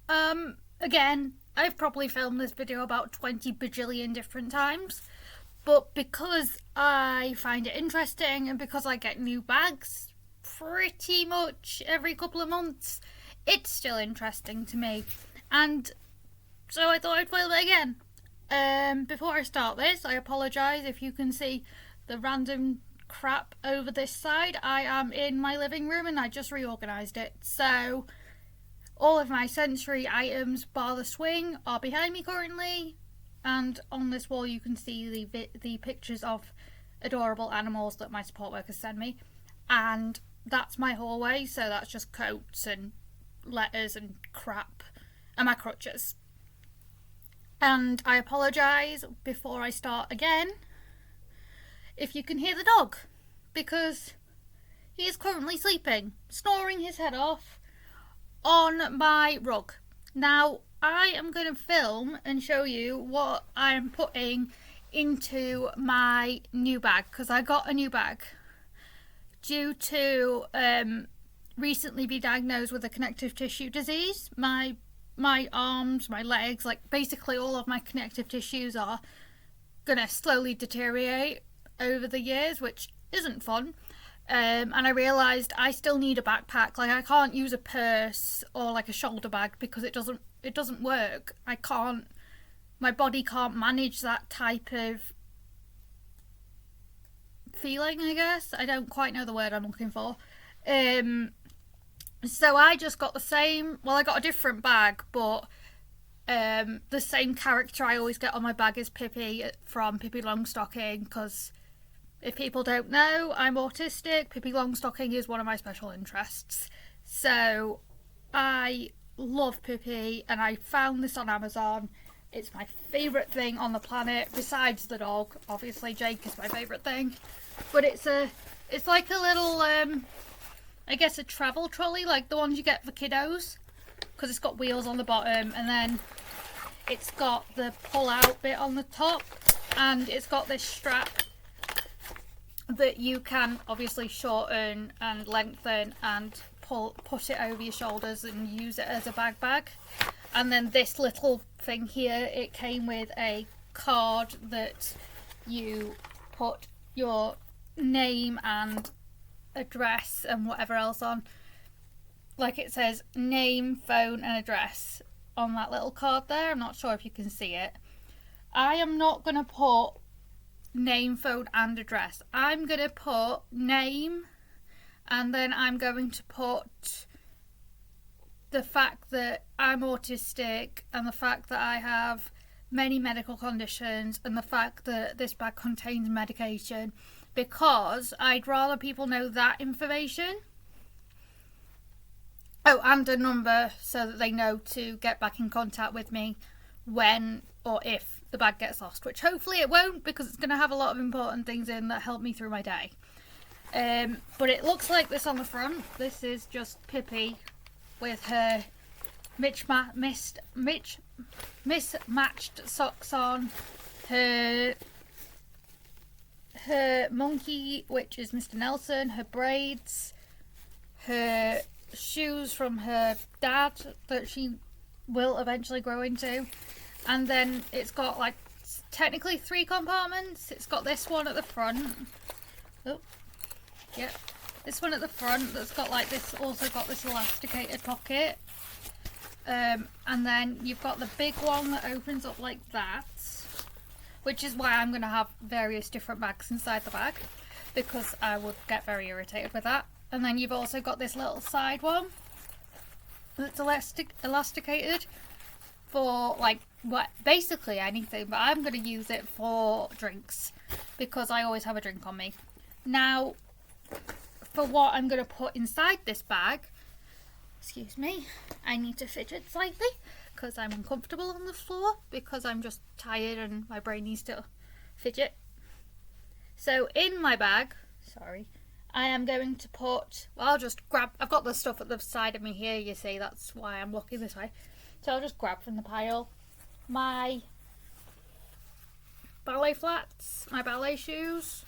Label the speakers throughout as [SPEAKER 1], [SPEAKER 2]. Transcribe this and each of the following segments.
[SPEAKER 1] Again, I've probably filmed this video about 20 bajillion different times, but because I find it interesting and because I get new bags pretty much every couple of months, it's still interesting to me. And so I thought I'd film it again. Before I start this, I apologise if you can see the random crap over this side. I am in my living room and I just reorganised it. So all of my sensory items, bar the swing, are behind me currently. And on this wall you can see the pictures of adorable animals that my support workers send me. And that's my hallway, so that's just coats and letters and crap and my crutches. And I apologise before I start again if you can hear the dog, because he is currently sleeping, snoring his head off on my rug. Now, I am going to film and show you what I'm putting into my new bag, because I got a new bag due to recently be diagnosed with a connective tissue disease. My arms, my legs, like basically all of my connective tissues are going to slowly deteriorate over the years, which isn't fun. And I realised I still need a backpack. Like, I can't use a purse or like a shoulder bag because it doesn't work. My body can't manage that type of feeling, I guess. I don't quite know the word I'm looking for. So I just got I got a different bag, but the same character I always get on my bag is Pippi from Pippi Longstocking, because if people don't know, I'm autistic. Pippi Longstocking is one of my special interests. So I love Pippi, and I found this on Amazon. It's my favourite thing on the planet, besides the dog. Obviously, Jake is my favourite thing. But it's like a little, I guess a travel trolley, like the ones you get for kiddos. Because it's got wheels on the bottom, and then it's got the pull-out bit on the top. And it's got this strap that you can obviously shorten and lengthen and put it over your shoulders and use it as a bag. And then this little thing here, it came with a card that you put your name and address and whatever else on. Like, it says name, phone and address on that little card there. I'm not sure if you can see it. I am not going to put name, phone and address. I'm going to put name, and then I'm going to put the fact that I'm autistic and the fact that I have many medical conditions and the fact that this bag contains medication, because I'd rather people know that information. Oh, and a number so that they know to get back in contact with me when or if the bag gets lost, which hopefully it won't, because it's going to have a lot of important things in that help me through my day. But it looks like this on the front. This is just Pippi with her mismatched socks on, her monkey, which is Mr. Nelson, her braids, her shoes from her dad that she will eventually grow into. And then it's got like technically 3 compartments. It's got this one at the front. Oh, yep. This one at the front that's got like this, also got this elasticated pocket. And then you've got the big one that opens up like that, which is why I'm going to have various different bags inside the bag, because I would get very irritated with that. And then you've also got this little side one that's elasticated for like basically anything, but I'm going to use it for drinks because I always have a drink on me. Now, for what I'm going to put inside this bag, excuse me, I need to fidget slightly because I'm uncomfortable on the floor because I'm just tired and my brain needs to fidget. So in my bag, I am going to put, well, I'll just grab, I've got the stuff at the side of me here, you see, that's why I'm looking this way. So I'll just grab from the pile my ballet flats, my ballet shoes,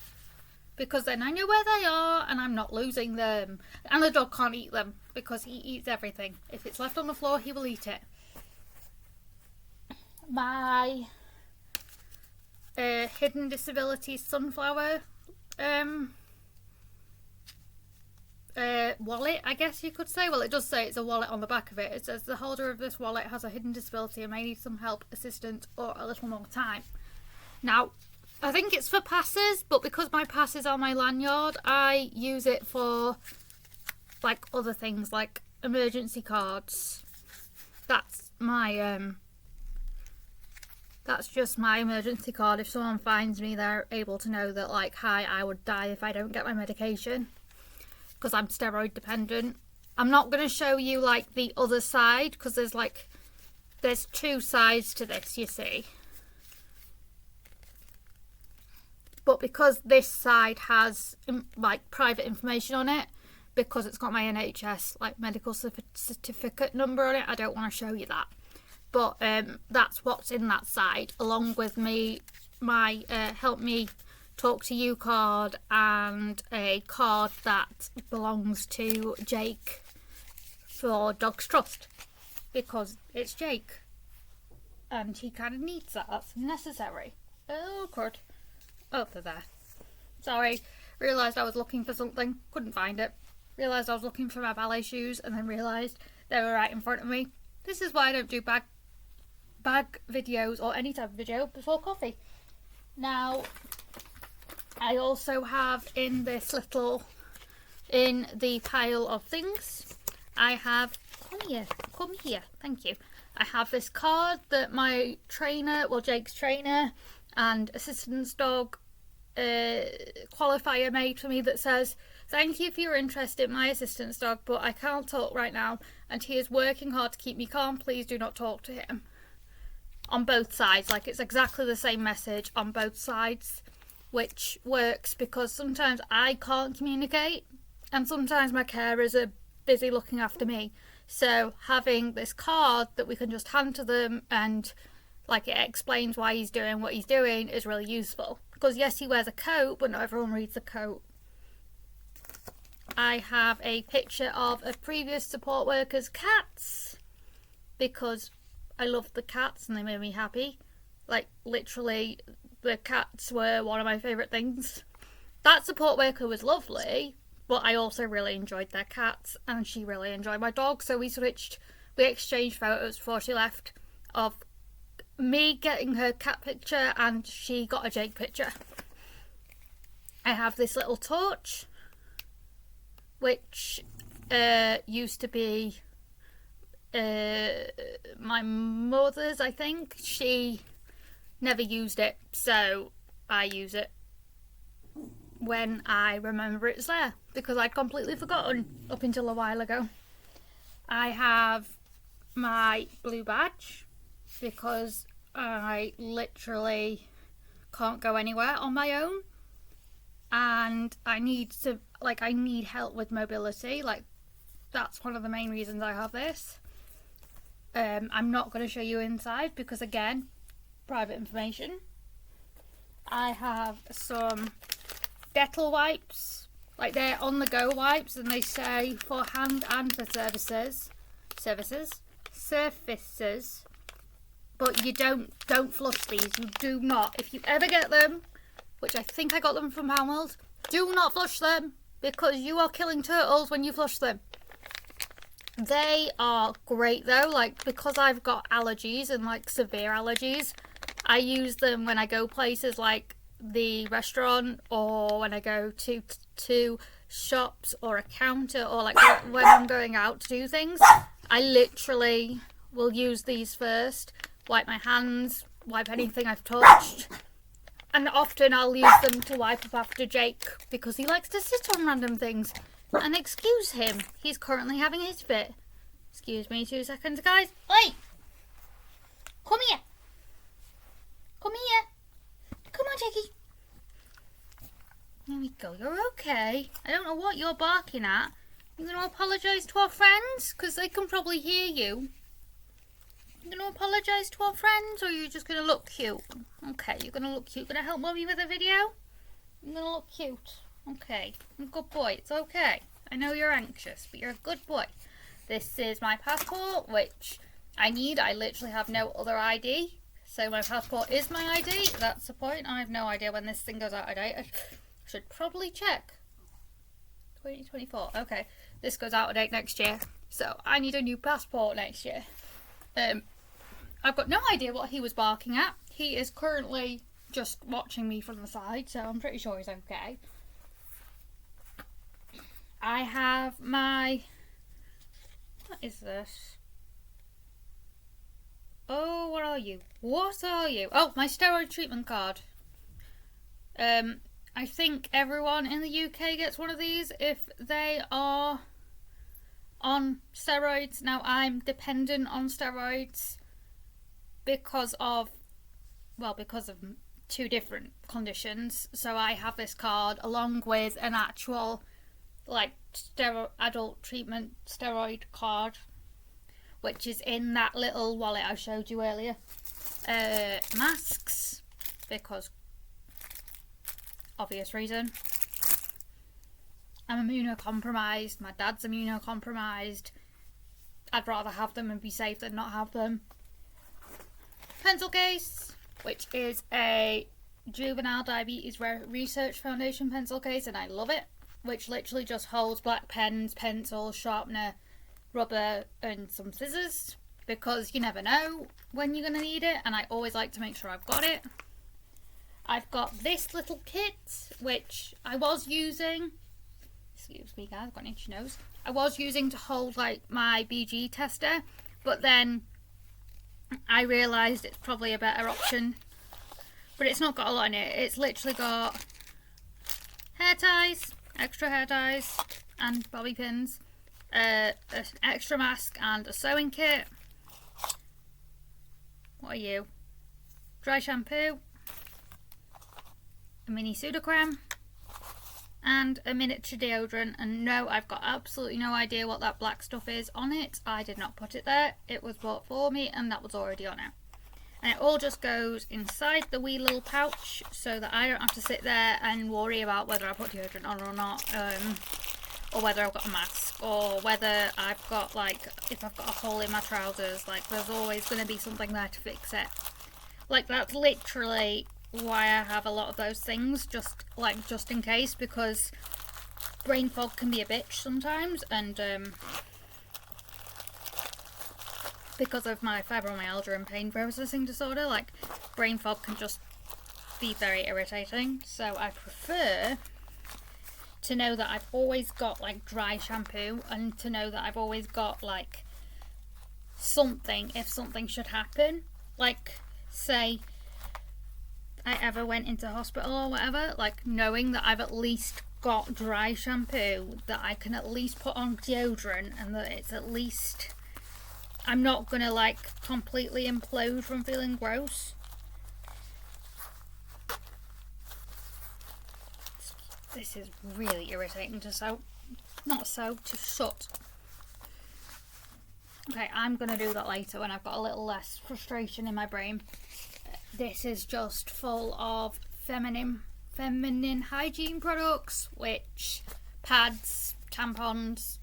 [SPEAKER 1] because then I know where they are and I'm not losing them. And the dog can't eat them because he eats everything. If it's left on the floor, he will eat it. my hidden disability sunflower wallet, I guess you could say. Well, it does say it's a wallet on the back of it. It says the holder of this wallet has a hidden disability and may need some help, assistance, or a little more time. Now, I think it's for passes, but because my pass is on my lanyard, I use it for like other things, like emergency cards. That's my that's just my emergency card. If someone finds me, they're able to know that, like, hi, I would die if I don't get my medication, because I'm steroid dependent. I'm not going to show you like the other side, because there's two sides to this, you see. But because this side has like private information on it, because it's got my NHS like medical certificate number on it, I don't want to show you that. But that's what's in that side, along with my help me talk to you card, and a card that belongs to Jake for Dogs Trust, because it's Jake and he kind of needs that. That's necessary. Oh, good. Oh, they're there. Sorry, realised I was looking for something, couldn't find it. Realised I was looking for my ballet shoes, and then realised they were right in front of me. This is why I don't do bag videos or any type of video before coffee. Now, I also have in the pile of things, I have, come here, thank you. I have this card that my trainer, well, Jake's trainer and assistance dog qualifier made for me, that says, thank you for your interest in my assistance dog, but I can't talk right now and he is working hard to keep me calm. Please do not talk to him. On both sides, like, it's exactly the same message on both sides, which works because sometimes I can't communicate and sometimes my carers are busy looking after me. So having this card that we can just hand to them and like it explains why he's doing what he's doing is really useful. Because yes, he wears a coat, but not everyone reads the coat. I have a picture of a previous support worker's cats, because I loved the cats and they made me happy. Like, literally, the cats were one of my favourite things. That support worker was lovely, but I also really enjoyed their cats, and she really enjoyed my dog, so we exchanged photos before she left of me getting her cat picture, and she got a Jake picture. I have this little torch, which used to be my mother's, I think. She never used it, so I use it when I remember it's there, because I'd completely forgotten up until a while ago. I have my blue badge, because I literally can't go anywhere on my own, and I need help with mobility. Like, that's one of the main reasons I have this. I'm not going to show you inside because, again, private information. I have some Dettol wipes, like they're on the go wipes, and they say for hand and for surfaces, but you don't flush these. You do not. If you ever get them, which I think I got them from Houseworld, do not flush them, because you are killing turtles when you flush them. They are great though, like, because I've got allergies and like severe allergies, I use them when I go places like the restaurant, or when I go to shops or a counter, or like when I'm going out to do things. I literally will use these first, wipe my hands, wipe anything I've touched, and often I'll use them to wipe up after Jake, because he likes to sit on random things. And excuse him, he's currently having his fit. Excuse me 2 seconds, guys. Oi! Come here. Come here. Come on, Jakey. There we go. You're okay. I don't know what you're barking at. You're going to apologise to our friends? Because they can probably hear you. You're going to apologise to our friends, or you're just going to look cute? Okay, you're going to look cute. Going to help Mummy with a video? You're going to look cute. Okay. You're a good boy. It's okay. I know you're anxious, but you're a good boy. This is my passport, which I need. I literally have no other ID. So my passport is my ID. That's the point. I have no idea when this thing goes out of date. I should probably check. 2024. Okay, this goes out of date next year. So I need a new passport next year. I've got no idea what he was barking at. He is currently just watching me from the side, so I'm pretty sure he's okay. I have my... What is this? Oh, what are you? What are you? Oh, my steroid treatment card. I think everyone in the UK gets one of these if they are on steroids. Now, I'm dependent on steroids because of two different conditions. So I have this card along with an actual adult treatment steroid card, which is in that little wallet I showed you earlier. Masks, because obvious reason. I'm immunocompromised. My dad's immunocompromised. I'd rather have them and be safe than not have them. Pencil case, which is a Juvenile Diabetes Research Foundation pencil case, and I love it. Which literally just holds black pens, pencils, sharpener, rubber, and some scissors. Because you never know when you're going to need it, and I always like to make sure I've got it. I've got this little kit, which I was using. Excuse me, guys, I've got an itchy nose. I was using to hold my BG tester, but then I realised it's probably a better option. But it's not got a lot in it. It's literally got hair ties, extra hair ties, and bobby pins, an extra mask, and a sewing kit. What are you? Dry shampoo, a mini Sudocrem, and a miniature deodorant. And no, I've got absolutely no idea what that black stuff is on it. I did not put it there. It was bought for me, and that was already on it. And it all just goes inside the wee little pouch so that I don't have to sit there and worry about whether I put deodorant on or not, or whether I've got a mask, or whether I've got if I've got a hole in my trousers. There's always going to be something there to fix it. That's literally why I have a lot of those things, just in case, because brain fog can be a bitch sometimes, and because of my fibromyalgia and pain processing disorder, brain fog can just be very irritating. So I prefer to know that I've always got dry shampoo, and to know that I've always got something if something should happen. Say I ever went into hospital or whatever, knowing that I've at least got dry shampoo, that I can at least put on deodorant, and that it's at least... I'm not gonna completely implode from feeling gross. This is really irritating to sew. To shut. Okay, I'm gonna do that later when I've got a little less frustration in my brain. This is just full of feminine hygiene products, which pads, tampons,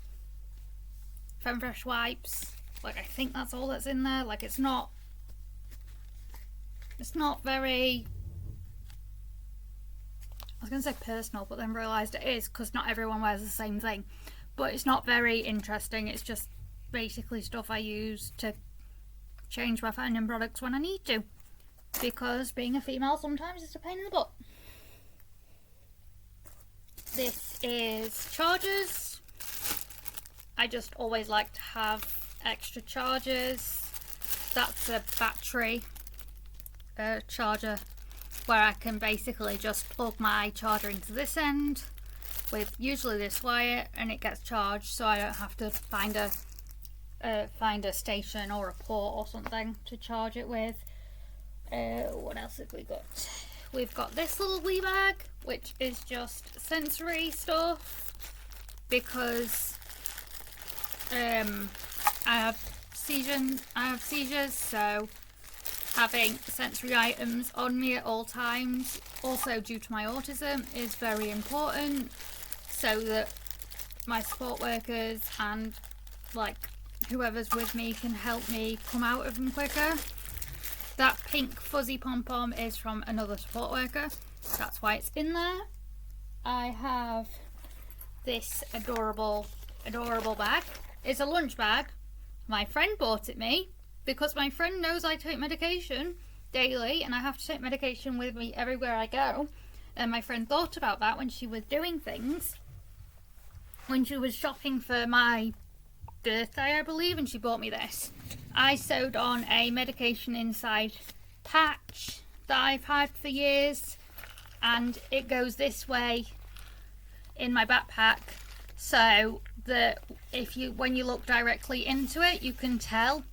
[SPEAKER 1] Femfresh wipes. I think that's all that's in there. It's not very... I was going to say personal, but then realised it is, because not everyone wears the same thing. But it's not very interesting. It's just basically stuff I use to change my feminine products when I need to. Because being a female sometimes is a pain in the butt. This is chargers. I just always like to have extra chargers. That's a battery charger where I can basically just plug my charger into this end with usually this wire, and it gets charged, so I don't have to find a station or a port or something to charge it with. What else have we got? We've got this little wee bag, which is just sensory stuff, because I have seizures, so having sensory items on me at all times, also due to my autism, is very important, so that my support workers and whoever's with me can help me come out of them quicker. That pink fuzzy pom-pom is from another support worker. That's why it's in there. I have this adorable bag. It's a lunch bag. My friend bought it me because my friend knows I take medication daily and I have to take medication with me everywhere I go. And my friend thought about that when she was doing things. When she was shopping for my birthday, I believe, and she bought me this. I sewed on a medication inside patch that I've had for years, and it goes this way in my backpack, so that when you look directly into it, you can tell,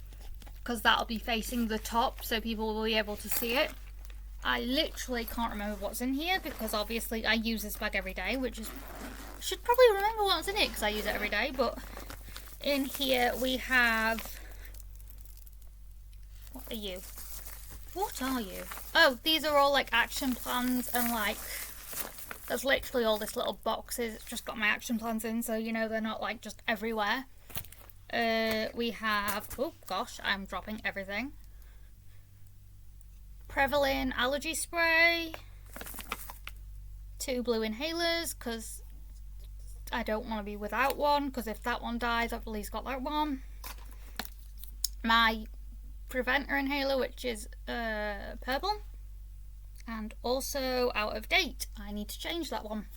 [SPEAKER 1] because that'll be facing the top, so people will be able to see it. I literally can't remember what's in here because obviously I use this bag every day, which is, I should probably remember what's in it because I use it every day. But in here we have, what are you? What are you? Oh, these are all like action plans, and like there's literally all this little boxes. It's just got my action plans in, so you know they're not like just everywhere. We have, oh gosh, I'm dropping everything. Prevalin allergy spray, 2 blue inhalers because I don't want to be without one, because if that one dies I've at least got that one. My preventer inhaler, which is purple, and also out of date. I need to change that one.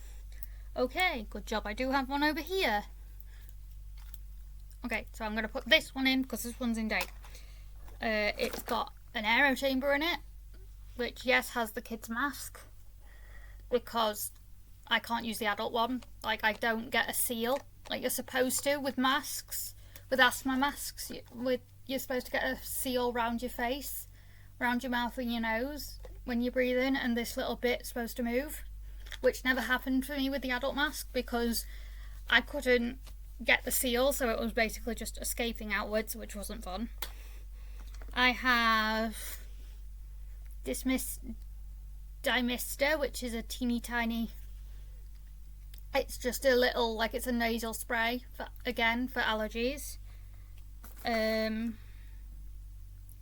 [SPEAKER 1] Okay, good job I do have one over here. Okay, so I'm going to put this one in because this one's in date. It's got an aero chamber in it, which yes has the kids mask, because I can't use the adult one. Like, I don't get a seal like you're supposed to with masks, with asthma masks. You're supposed to get a seal around your face, around your mouth and your nose when you breathe in, and this little bit's supposed to move, which never happened for me with the adult mask because I couldn't get the seal, so it was basically just escaping outwards, which wasn't fun. I have Dimister, which is a teeny tiny, it's just a little, like, it's a nasal spray for allergies. I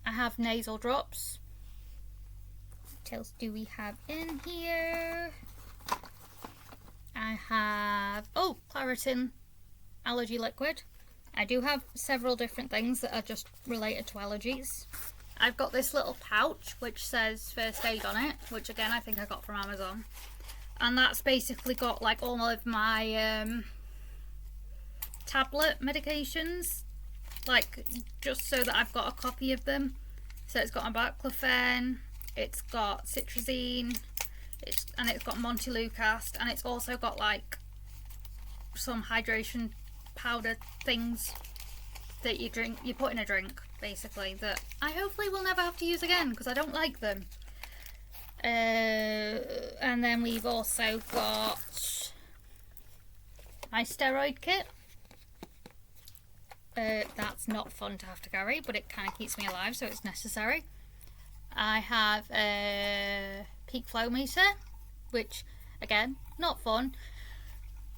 [SPEAKER 1] have nasal drops. What else do we have in here? I have, oh, Claritin allergy liquid. I do have several different things that are just related to allergies. I've got this little pouch which says first aid on it, which again I think I got from Amazon, and that's basically got like all of my tablet medications, like just so that I've got a copy of them. So it's got baclofen, it's got citrazine, it's got Montelukast, and it's also got like some hydration powder things that you put in a drink, basically, that I hopefully will never have to use again because I don't like them. And then we've also got my steroid kit. That's not fun to have to carry, but it kind of keeps me alive, so it's necessary. I have a peak flow meter, which again, not fun,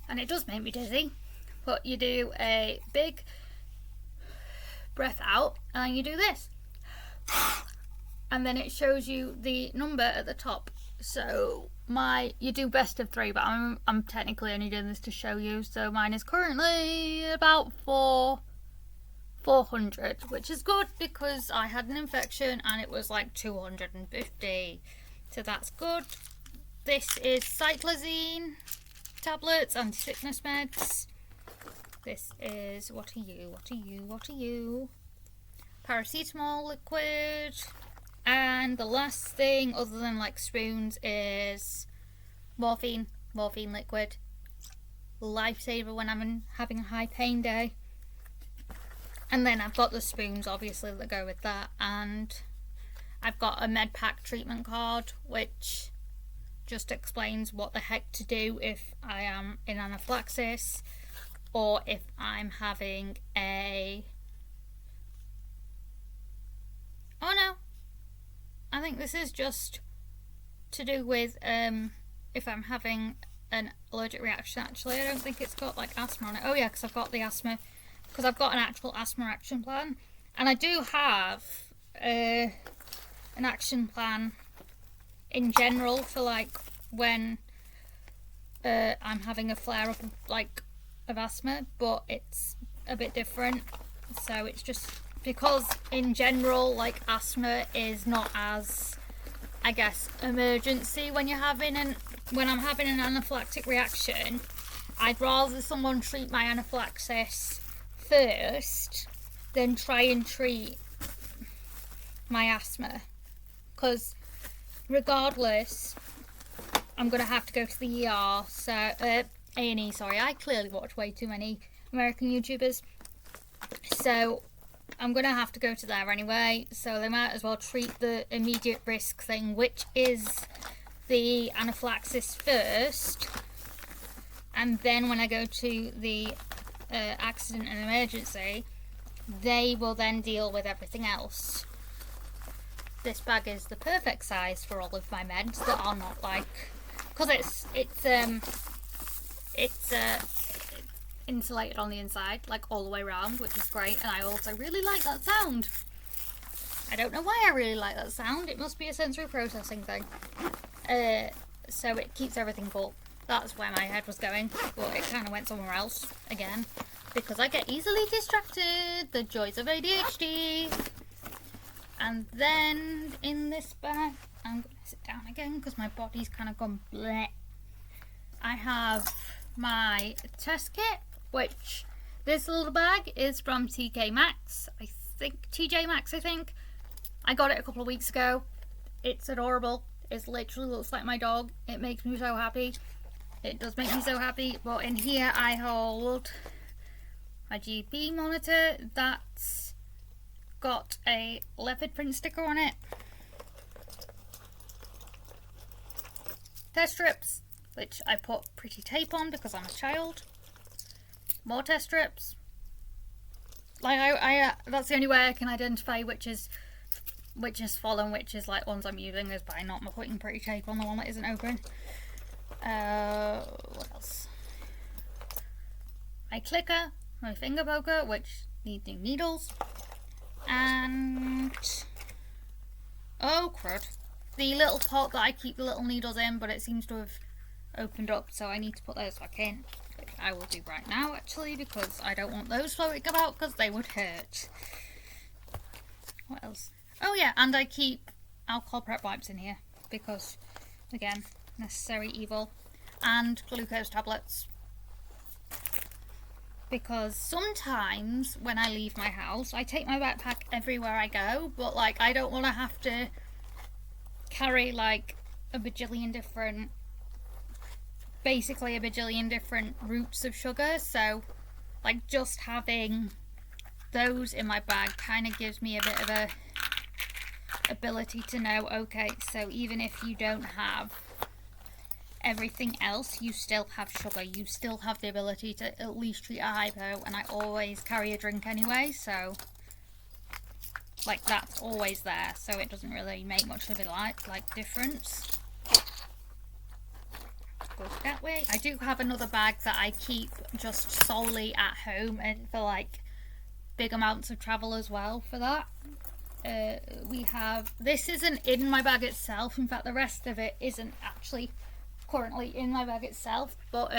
[SPEAKER 1] and it does make me dizzy, but you do a big breath out and you do this, and then it shows you the number at the top. So you do best of 3, but I'm technically only doing this to show you, so mine is currently about 400, which is good because I had an infection and it was like 250, so that's good. This is cyclazine tablets and sickness meds. This is, what are you? Paracetamol liquid. And the last thing, other than like spoons, is morphine liquid. Lifesaver when I'm having a high pain day. And then I've got the spoons, obviously, that go with that. And I've got a med pack treatment card, which just explains what the heck to do if I am in anaphylaxis, or if I'm having a... Oh no, I think this is just to do with if I'm having an allergic reaction. Actually, I don't think it's got like asthma on it. Oh yeah, because I've got the asthma, because I've got an actual asthma action plan, and I do have a an action plan in general for like when I'm having a flare up of asthma, but it's a bit different. So it's just because in general, like, asthma is not as, I guess, emergency when I'm having an anaphylactic reaction. I'd rather someone treat my anaphylaxis first than try and treat my asthma, because regardless I'm gonna have to go to the ER, so A&E, sorry. I clearly watch way too many American YouTubers, so I'm gonna have to go to there anyway, so they might as well treat the immediate risk thing, which is the anaphylaxis first, and then when I go to the accident and emergency, they will then deal with everything else. This bag is the perfect size for all of my meds that are not like, because it's insulated on the inside, like all the way around, which is great, and I also really like that sound. I don't know why I really like that sound. It must be a sensory processing thing. So it keeps everything full. That's where my head was going, but it kind of went somewhere else again, because I get easily distracted. The joys of ADHD. And then in this bag, I'm going to sit down again because my body's kind of gone bleh. I have my test kit, which this little bag is from TJ Maxx. I think. I got it a couple of weeks ago. It's adorable. It literally looks like my dog. It makes me so happy. It does make me so happy. But in here I hold my GP monitor. That's got a leopard print sticker on it. Test strips, which I put pretty tape on because I'm a child. More test strips. Like I that's the only way I can identify which is full and which is like ones I'm using, is by not putting pretty tape on the one that isn't open. What else? My clicker, my finger poker, which needs new needles. And oh crud, the little pot that I keep the little needles in, but it seems to have opened up, so I need to put those back in, which I will do right now actually, because I don't want those floating about because they would hurt. What else? Oh yeah, and I keep alcohol prep wipes in here because, again, necessary evil, and glucose tablets. Because sometimes when I leave my house, I take my backpack everywhere I go, but like I don't want to have to carry like basically a bajillion different routes of sugar, so like just having those in my bag kind of gives me a bit of a ability to know, okay, so even if you don't have everything else, you still have sugar, you still have the ability to at least treat a hypo, and I always carry a drink anyway, so like that's always there, so it doesn't really make much of a like difference. Goes that way. I do have another bag that I keep just solely at home and for like big amounts of travel as well for that. This isn't in my bag itself, in fact the rest of it isn't actually currently in my bag itself, but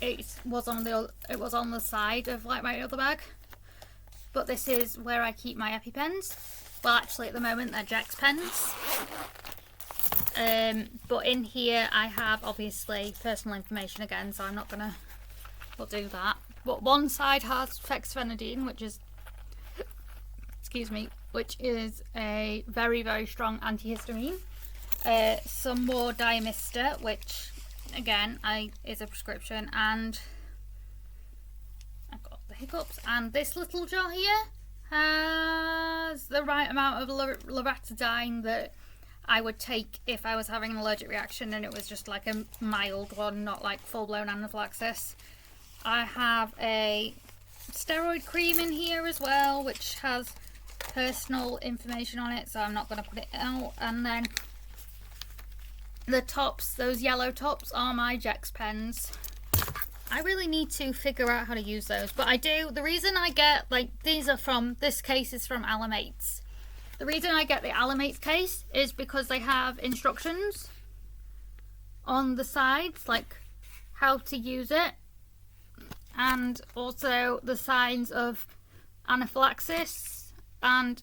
[SPEAKER 1] it was on the side of like my other bag. But this is where I keep my EpiPens. Well, actually at the moment they're Jex pens. But in here I have obviously personal information again, so I'm not gonna do that. But one side has fexofenadine, which is a very, very strong antihistamine. Some more Diamista, which again is a prescription, and I've got the hiccups, and this little jar here has the right amount of loratadine that I would take if I was having an allergic reaction and it was just like a mild one, not like full-blown anaphylaxis. I have a steroid cream in here as well, which has personal information on it, so I'm not going to put it out. And then the tops, those yellow tops, are my Jex pens. I really need to figure out how to use those, but I do. The reason I get, like, this case is from Alamates, The reason I get the Alamates case is because they have instructions on the sides, like how to use it, and also the signs of anaphylaxis and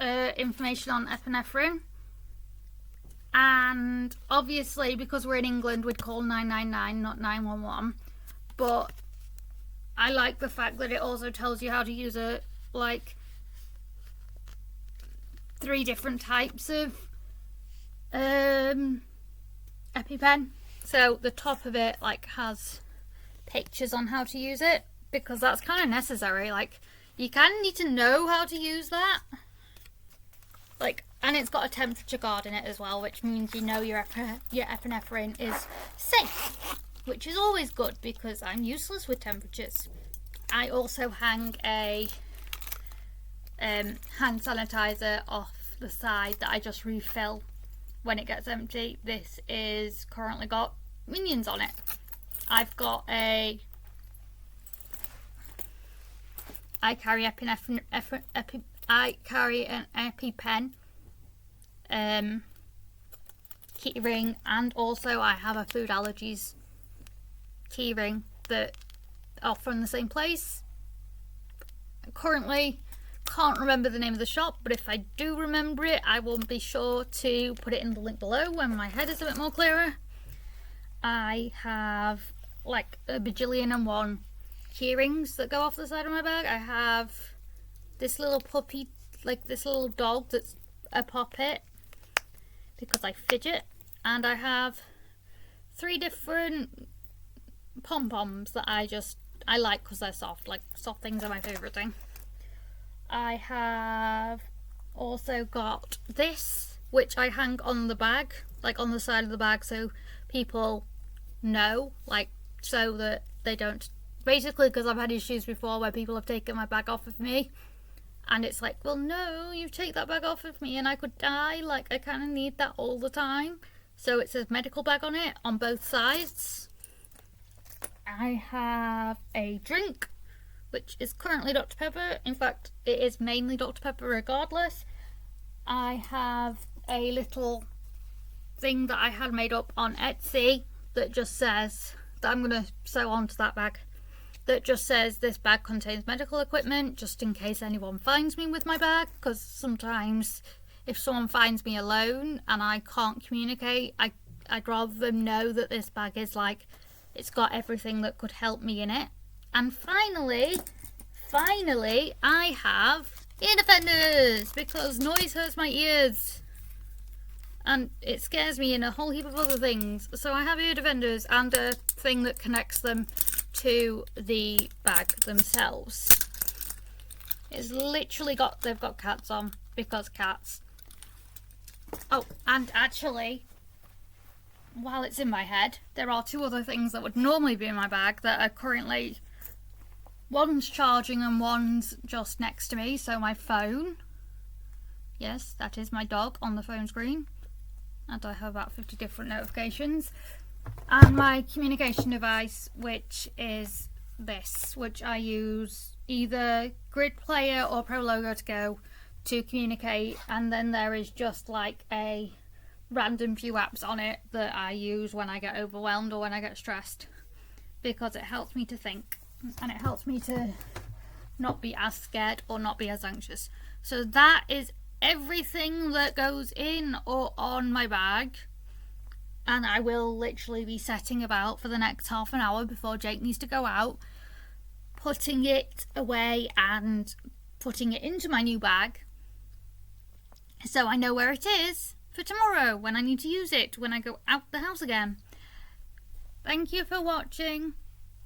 [SPEAKER 1] information on epinephrine. And obviously, because we're in England, we'd call 999, not 911. But I like the fact that it also tells you how to use it, like 3 different types of EpiPen. So the top of it like has pictures on how to use it, because that's kind of necessary. Like, you kind of need to know how to use that. Like, and it's got a temperature guard in it as well, which means you know your epinephrine is safe, which is always good because I'm useless with temperatures. I also hang a hand sanitizer off the side that I just refill when it gets empty. This is currently got minions on it. I've got I carry I carry an EpiPen keyring, and also I have a food allergies keyring that are from the same place. Currently can't remember the name of the shop, but if I do remember it, I will be sure to put it in the link below when my head is a bit more clearer. I have like a bajillion and one keyrings that go off the side of my bag. I have this little puppy, like this little dog that's a poppet because I fidget, and I have 3 different pom-poms that I like because they're soft. Like, soft things are my favourite thing. I have also got this, which I hang on the bag, like on the side of the bag, so people know, like, so that they don't, basically, because I've had issues before where people have taken my bag off of me, and it's like, well, no, you take that bag off of me and I could die. Like, I kind of need that all the time. So it says medical bag on it on both sides. I have a drink, which is currently Dr. Pepper. In fact, it is mainly Dr. Pepper regardless. I have a little thing that I had made up on Etsy that just says, that I'm going to sew onto that bag, that just says this bag contains medical equipment, just in case anyone finds me with my bag, because sometimes if someone finds me alone and I can't communicate, I'd rather them know that this bag is like, it's got everything that could help me in it. And finally, I have ear defenders, because noise hurts my ears and it scares me and a whole heap of other things. So I have ear defenders and a thing that connects them to the bag themselves. It's literally they've got cats on, because cats. Oh, and actually, while it's in my head, there are 2 other things that would normally be in my bag that are currently, one's charging and one's just next to me. So my phone, yes, that is my dog on the phone screen, and I have about 50 different notifications, and my communication device, which is this, which I use either Grid Player or Prologo to go to communicate, and then there is just like a random few apps on it that I use when I get overwhelmed or when I get stressed, because it helps me to think and it helps me to not be as scared or not be as anxious. So that is everything that goes in or on my bag, and I will literally be setting about for the next half an hour before Jake needs to go out, putting it away and putting it into my new bag, so I know where it is for tomorrow when I need to use it when I go out the house again. Thank you for watching.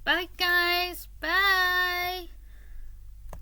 [SPEAKER 1] Bye guys. Bye.